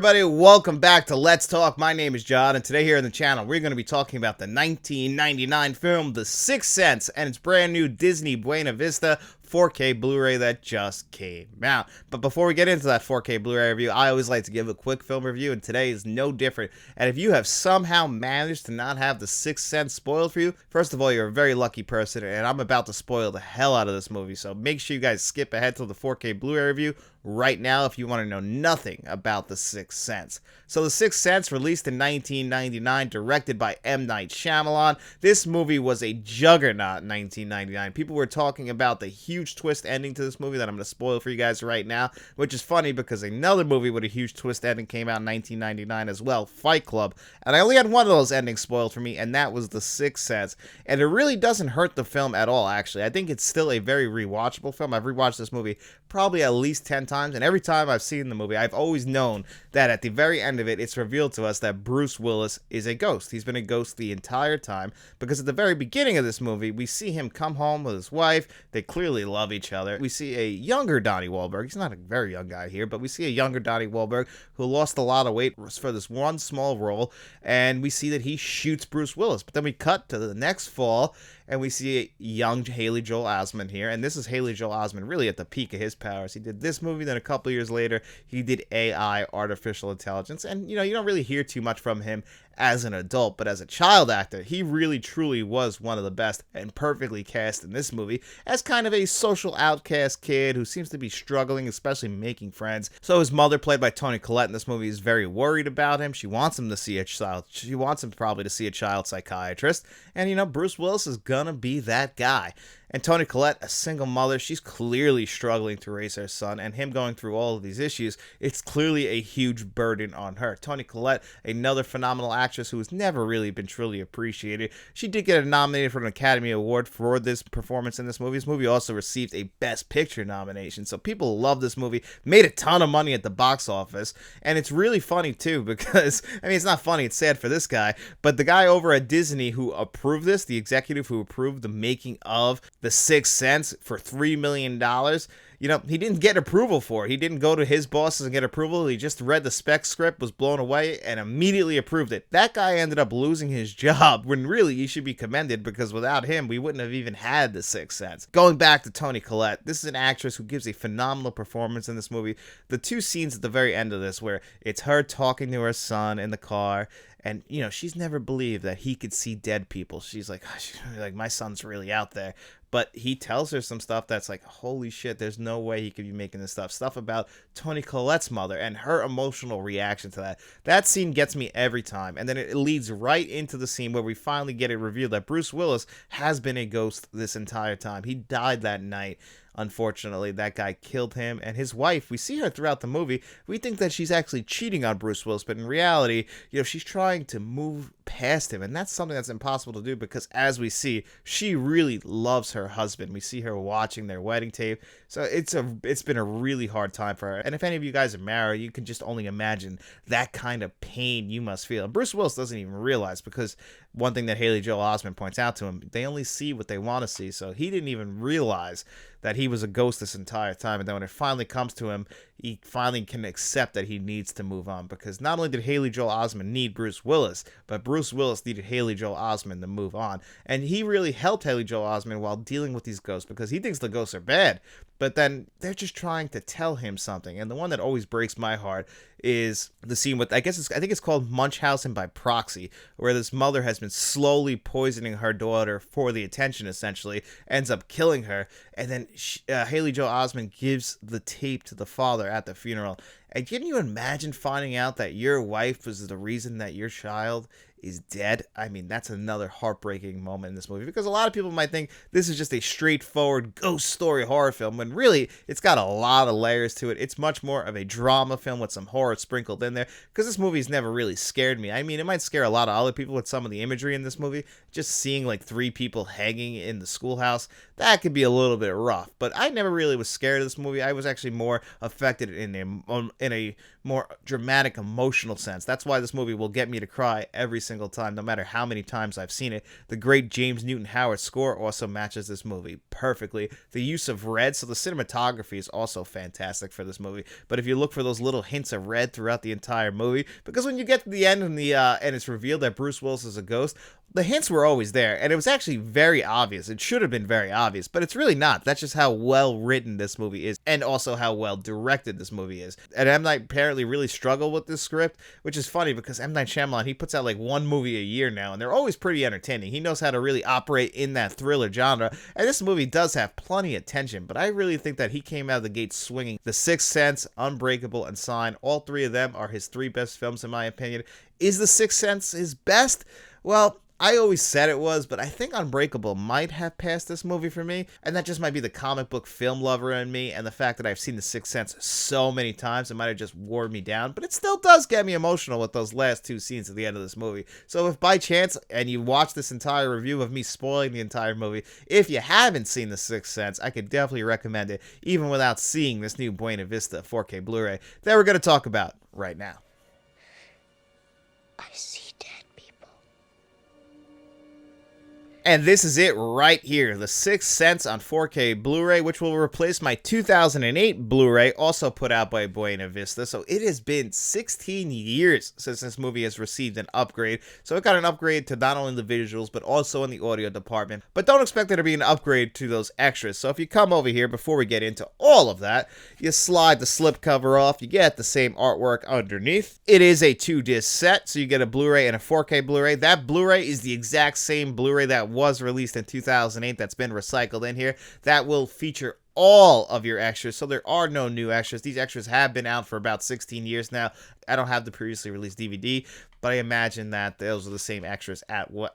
everybody? Welcome back to Let's Talk. My name is John, and today here on the channel, we're going to be talking about the 1999 film The Sixth Sense and its brand new Disney Buena Vista 4K Blu-ray that just came out. But before we get into that 4K Blu-ray review, I always like to give a quick film review, and today is no different. And if you have somehow managed to not have The Sixth Sense spoiled for you, first of all, you're a very lucky person, and I'm about to spoil the hell out of this movie. So make sure you guys skip ahead to the 4K Blu-ray review right now if you want to know nothing about The Sixth Sense. So The Sixth Sense, released in 1999, directed by M. Night Shyamalan. This movie was a juggernaut in 1999. People were talking about the huge twist ending to this movie that I'm going to spoil for you guys right now, which is funny because another movie with a huge twist ending came out in 1999 as well, Fight Club, and I only had one of those endings spoiled for me, and that was The Sixth Sense. And it really doesn't hurt the film at all, actually. I think it's still a very rewatchable film. I've rewatched this movie probably at least 10 times, and every time I've seen the movie, I've always known that at the very end of it, it's revealed to us that Bruce Willis is a ghost. He's been a ghost the entire time, because at the very beginning of this movie, we see him come home with his wife. They clearly love each other. We see a younger Donnie Wahlberg. He's not a very young guy here, but we see a younger Donnie Wahlberg who lost a lot of weight for this one small role, and we see that he shoots Bruce Willis. But then we cut to the next fall, and we see a young Haley Joel Osment here, and this is Haley Joel Osment really at the peak of his powers. He did this movie, then a couple years later, he did AI, artificial intelligence, and you don't really hear too much from him as an adult, but as a child actor, he really truly was one of the best and perfectly cast in this movie as kind of a social outcast kid who seems to be struggling, especially making friends. So his mother, played by Toni Collette in this movie, is very worried about him. She wants him to see a child. She wants him probably to see a child psychiatrist, and Bruce Willis is gonna be that guy. And Toni Collette, a single mother, she's clearly struggling to raise her son, and him going through all of these issues, it's clearly a huge burden on her. Toni Collette, another phenomenal actress who has never really been truly appreciated. She did get nominated for an Academy Award for this performance in this movie. This movie also received a Best Picture nomination, so people love this movie. Made a ton of money at the box office, and it's really funny too because, it's not funny, it's sad for this guy, but the guy over at Disney who approved this, the executive who approved the making of The Sixth Sense for $3 million, he didn't get approval for it. He didn't go to his bosses and get approval. He just read the spec script, was blown away, and immediately approved it. That guy ended up losing his job when really he should be commended, because without him, we wouldn't have even had The Sixth Sense. Going back to Toni Collette, this is an actress who gives a phenomenal performance in this movie. The two scenes at the very end of this where it's her talking to her son in the car, and, she's never believed that he could see dead people. She's like, my son's really out there. But he tells her some stuff that's like, holy shit, there's no way he could be making this stuff. Stuff about Toni Collette's mother and her emotional reaction to that. That scene gets me every time. And then it leads right into the scene where we finally get it revealed that Bruce Willis has been a ghost this entire time. He died that night. Unfortunately, that guy killed him, and his wife, we see her throughout the movie. We think that she's actually cheating on Bruce Willis, but in reality, she's trying to move past him, and that's something that's impossible to do because, as we see, she really loves her husband. We see her watching their wedding tape, so it's been a really hard time for her. And if any of you guys are married, you can just only imagine that kind of pain you must feel. And Bruce Willis doesn't even realize, because one thing that Haley Joel Osment points out to him, they only see what they want to see, so he didn't even realize that he was a ghost this entire time. And then when it finally comes to him, he finally can accept that he needs to move on, because not only did Haley Joel Osment need Bruce Willis, but Bruce Willis needed Haley Joel Osment to move on. And he really helped Haley Joel Osment while dealing with these ghosts, because he thinks the ghosts are bad, but then they're just trying to tell him something. And the one that always breaks my heart is the scene with, I think it's called Munchausen by proxy, where this mother has been slowly poisoning her daughter for the attention, essentially, ends up killing her, and then Haley Joel Osment gives the tape to the father at the funeral. And can you imagine finding out that your wife was the reason that your child is dead? That's another heartbreaking moment in this movie, because a lot of people might think this is just a straightforward ghost story horror film, when really it's got a lot of layers to it. It's much more of a drama film with some horror sprinkled in there, because this movie's never really scared me. It might scare a lot of other people with some of the imagery in this movie. Just seeing like 3 people hanging in the schoolhouse, that could be a little bit rough, but I never really was scared of this movie. I was actually more affected in a more dramatic, emotional sense. That's why this movie will get me to cry every single single time, no matter how many times I've seen it. The great James Newton Howard score also matches this movie perfectly. The use of red, so the cinematography is also fantastic for this movie. But if you look for those little hints of red throughout the entire movie, because when you get to the end and it's revealed that Bruce Willis is a ghost, the hints were always there, and it was actually very obvious. It should have been very obvious, but it's really not. That's just how well written this movie is, and also how well directed this movie is. And M. Night apparently really struggled with this script, which is funny because M. Night Shyamalan, he puts out like one movie a year now, and they're always pretty entertaining. He knows how to really operate in that thriller genre, and this movie does have plenty of tension, but I really think that he came out of the gate swinging. The Sixth Sense, Unbreakable, and Sign, all three of them are his three best films in my opinion. Is The Sixth Sense his best? Well, I always said it was, but I think Unbreakable might have passed this movie for me, and that just might be the comic book film lover in me, and the fact that I've seen The Sixth Sense so many times, it might have just wore me down, but it still does get me emotional with those last two scenes at the end of this movie. So if by chance, and you watch this entire review of me spoiling the entire movie, if you haven't seen The Sixth Sense, I could definitely recommend it, even without seeing this new Buena Vista 4K Blu-ray that we're going to talk about right now. I see dead people. And this is it right here, The Sixth Sense on 4K Blu-ray, which will replace my 2008 Blu-ray, also put out by Buena Vista. So it has been 16 years since this movie has received an upgrade. So it got an upgrade to not only the visuals, but also in the audio department. But don't expect there to be an upgrade to those extras. So if you come over here, before we get into all of that, you slide the slipcover off, you get the same artwork underneath. It is a 2-disc set, so you get a Blu-ray and a 4K Blu-ray. That Blu-ray is the exact same Blu-ray that was released in 2008 that's been recycled in here. That will feature all of your extras, so there are no new extras. These extras have been out for about 16 years now. I don't have the previously released DVD, but I imagine that those are the same extras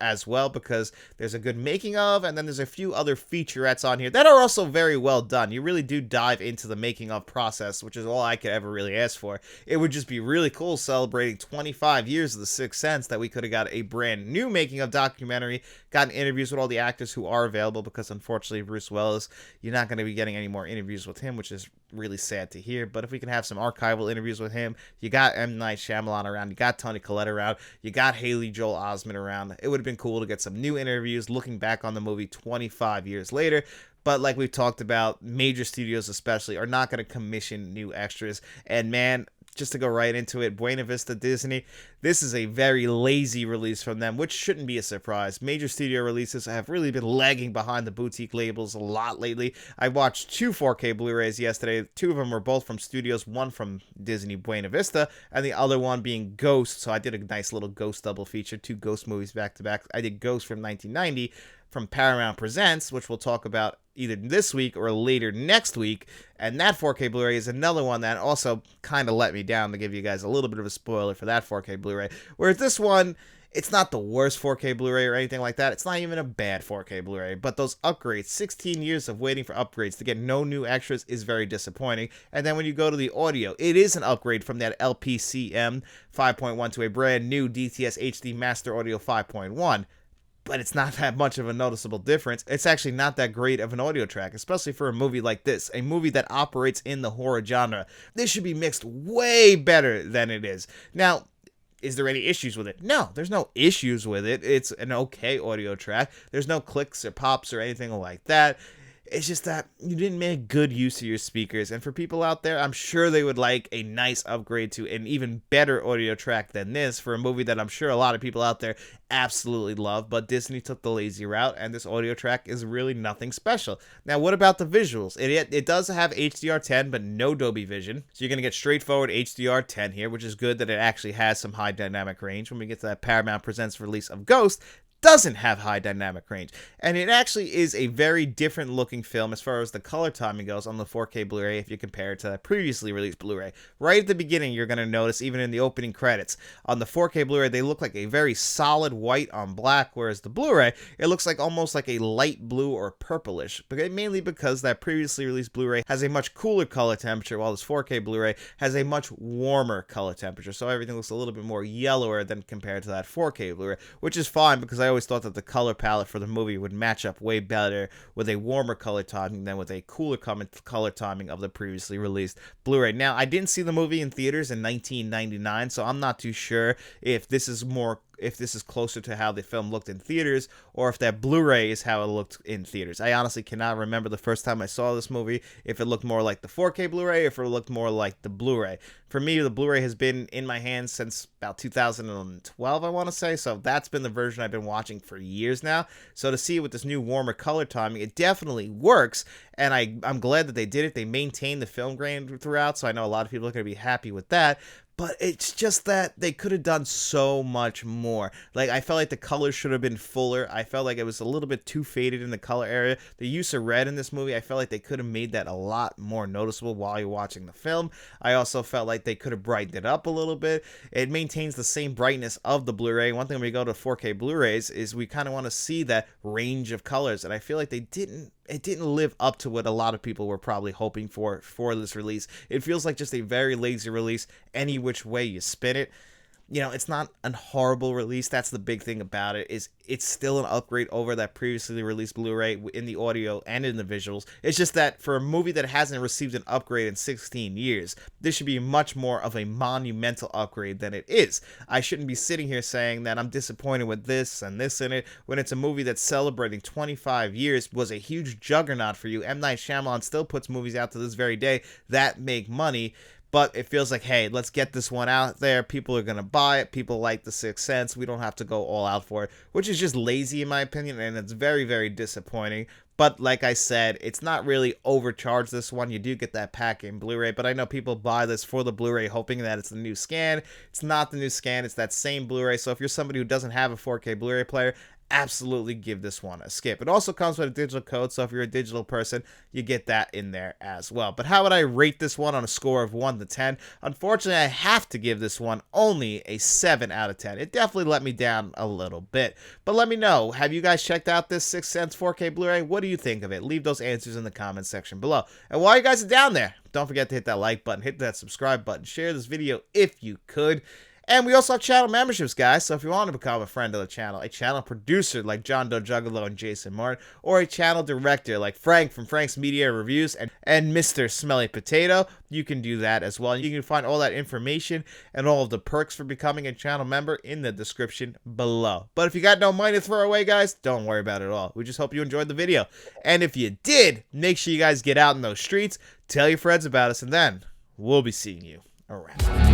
as well, because there's a good making of, and then there's a few other featurettes on here that are also very well done. You really do dive into the making of process, which is all I could ever really ask for. It would just be really cool celebrating 25 years of The Sixth Sense that we could have got a brand new making of documentary, gotten interviews with all the actors who are available, because unfortunately Bruce Willis, you're not going to be getting any more interviews with him, which is really sad to hear. But if we can have some archival interviews with him, you got M. Night Shyamalan around, you got Toni Collette around, you got Haley Joel Osment around. It would have been cool to get some new interviews looking back on the movie 25 years later. But like we've talked about, major studios especially are not going to commission new extras. And man, just to go right into it, Buena Vista Disney, this is a very lazy release from them, which shouldn't be a surprise. Major studio releases have really been lagging behind the boutique labels a lot lately. I watched 2 4K Blu-rays yesterday. 2 of them were both from studios, one from Disney Buena Vista, and the other one being Ghost. So I did a nice little Ghost double feature, 2 Ghost movies back to back. I did Ghost from 1990 from Paramount Presents, which we'll talk about either this week or later next week. And that 4K Blu-ray is another one that also kind of let me down, to give you guys a little bit of a spoiler for that 4K Blu-ray. Whereas this one, it's not the worst 4K Blu-ray or anything like that. It's not even a bad 4K Blu-ray. But those upgrades, 16 years of waiting for upgrades to get no new extras is very disappointing. And then when you go to the audio, it is an upgrade from that LPCM 5.1 to a brand new DTS HD Master Audio 5.1. But it's not that much of a noticeable difference. It's actually not that great of an audio track, especially for a movie like this, a movie that operates in the horror genre. This should be mixed way better than it is. Now, is there any issues with it? No, there's no issues with it. It's an okay audio track. There's no clicks or pops or anything like that. It's just that you didn't make good use of your speakers. And for people out there, I'm sure they would like a nice upgrade to an even better audio track than this for a movie that I'm sure a lot of people out there absolutely love. But Disney took the lazy route, and this audio track is really nothing special. Now, what about the visuals? It does have HDR10, but no Dolby Vision. So you're going to get straightforward HDR10 here, which is good that it actually has some high dynamic range. When we get to that Paramount Presents release of Ghost, doesn't have high dynamic range, and it actually is a very different looking film as far as the color timing goes on the 4K Blu-ray if you compare it to that previously released Blu-ray. Right at the beginning, you're going to notice, even in the opening credits, on the 4K Blu-ray, they look like a very solid white on black, whereas the Blu-ray, it looks like almost like a light blue or purplish, but mainly because that previously released Blu-ray has a much cooler color temperature, while this 4K Blu-ray has a much warmer color temperature, so everything looks a little bit more yellower than compared to that 4K Blu-ray, which is fine because I always thought that the color palette for the movie would match up way better with a warmer color timing than with a cooler color timing of the previously released Blu-ray. Now, I didn't see the movie in theaters in 1999, so I'm not too sure if this is more if this is closer to how the film looked in theaters, or if that Blu-ray is how it looked in theaters. I honestly cannot remember the first time I saw this movie, if it looked more like the 4K Blu-ray, or if it looked more like the Blu-ray. For me, the Blu-ray has been in my hands since about 2012, I want to say, so that's been the version I've been watching for years now. So to see it with this new warmer color timing, it definitely works, and I'm glad that they did it. They maintained the film grain throughout, so I know a lot of people are going to be happy with that. But it's just that they could have done so much more. Like, I felt like the colors should have been fuller. I felt like it was a little bit too faded in the color area. The use of red in this movie, I felt like they could have made that a lot more noticeable while you're watching the film. I also felt like they could have brightened it up a little bit. It maintains the same brightness of the Blu-ray. One thing when we go to 4K Blu-rays is we kind of want to see that range of colors, and I feel like it didn't live up to what a lot of people were probably hoping for this release. It feels like just a very lazy release, any which way you spin it. You know, it's not a horrible release. That's the big thing about it, is it's still an upgrade over that previously released Blu-ray in the audio and in the visuals. It's just that for a movie that hasn't received an upgrade in 16 years, this should be much more of a monumental upgrade than it is. I shouldn't be sitting here saying that I'm disappointed with this and this in it, when it's a movie that's celebrating 25 years, was a huge juggernaut for you. M. Night Shyamalan still puts movies out to this very day that make money. But it feels like, hey, let's get this one out there. People are going to buy it. People like The Sixth Sense. We don't have to go all out for it, which is just lazy in my opinion, and it's very, very disappointing. But like I said, it's not really overcharged, this one. You do get that pack in Blu-ray, but I know people buy this for the Blu-ray hoping that it's the new scan. It's not the new scan. It's that same Blu-ray. So if you're somebody who doesn't have a 4K Blu-ray player, absolutely give this one a skip. It also comes with a digital code, so if you're a digital person, you get that in there as well. But how would I rate this one on a score of 1 to 10? Unfortunately, I have to give this one only a 7 out of 10. It definitely let me down a little bit. But let me know, have you guys checked out this Sixth Sense 4K Blu-ray? What do you think of it? Leave those answers in the comment section below. And while you guys are down there, don't forget to hit that like button, hit that subscribe button, share this video if you could. And we also have channel memberships, guys, so if you want to become a friend of the channel, a channel producer like John Doe Juggalo and Jason Martin, or a channel director like Frank from Frank's Media Reviews and Mr. Smelly Potato, you can do that as well. You can find all that information and all of the perks for becoming a channel member in the description below. But if you got no money to throw away, guys, don't worry about it at all. We just hope you enjoyed the video. And if you did, make sure you guys get out in those streets, tell your friends about us, and then we'll be seeing you around.